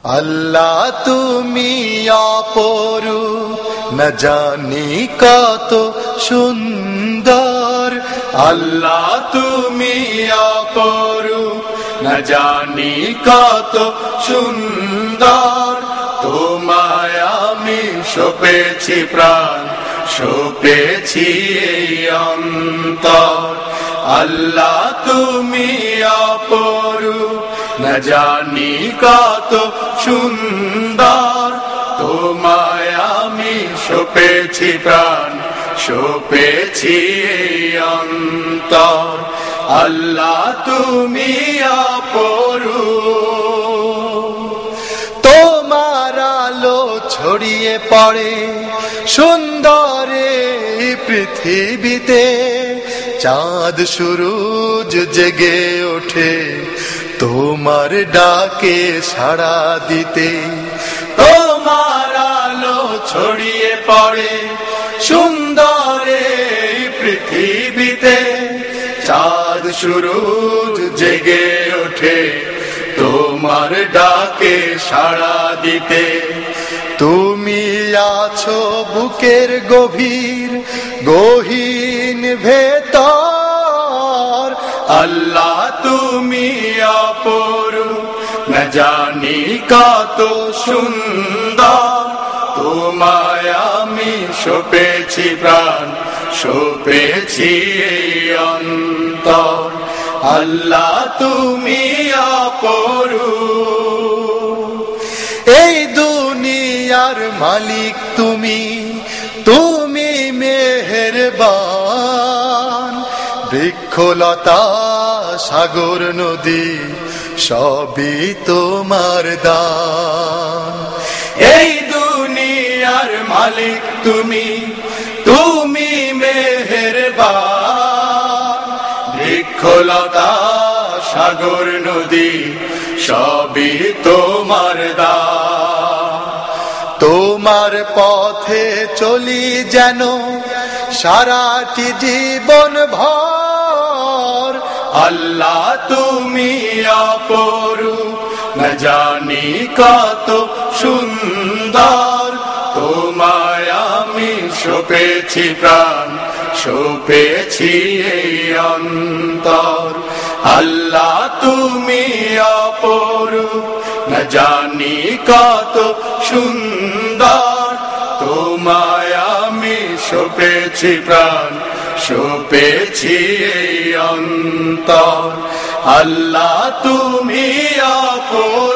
আল্লাহ তুমি অপরূপ, না জানি কত সুন্দর। আল্লাহ তুমি অপরূপ, না জানি কত সুন্দর। তোমায় আমি সঁপেছি প্রাণ, সঁপেছি এই অন্তর। আল্লাহ তুমি অপরূপ, না জানি কত সুন্দর। তোমায় আমি সঁপেছি প্রাণ, সঁপেছি এই অন্তর। আল্লাহ তুমি অপরূপ, তোমার আলো ছড়িয়ে পড়ে সুন্দরে পৃথিবীতে। চাঁদ সূরজ জেগে ওঠে তোমার ডাকে সাড়া দিতে। তোমার আলো ছড়িয়ে পড়ে সুন্দরে পৃথিবীতে। চাঁদ সূরজ জেগে ওঠে তোমার ডাকে সাড়া দিতে। তুমি আছো বুকের গভীর গহীন ভেতর। আল্লাহ তুমি অপরূপ, না জানি কত সুন্দর। তোমায় আমি সঁপেছি প্রাণ, সঁপেছি এই অন্তর। আল্লাহ তুমি অপরূপ, এই দুনিয়ার মালিক তুমি, তুমি মেহেরবান। বৃক্ষলতা সাগর নদী সবই তোমার দান। এই দুনিয়ার মালিক তুমি, তুমি মেহেরবান। বৃক্ষলতা সাগর নদী সবই তোমার দান। তোমার পথে চলি যেন সারাটি জীবন ভর। আল্লাহ তুমি অপরূপ, না জানি কত সুন্দর। তোমায় আমি সঁপেছি প্রাণ, সঁপেছি এই অন্তর। আল্লাহ তুমি অপরূপ, না জানি কত সুন্দর। তোমায় আমি সঁপেছি প্রাণ, সঁপেছি এই অন্তর। আল্লাহ তুমি অপরূপ।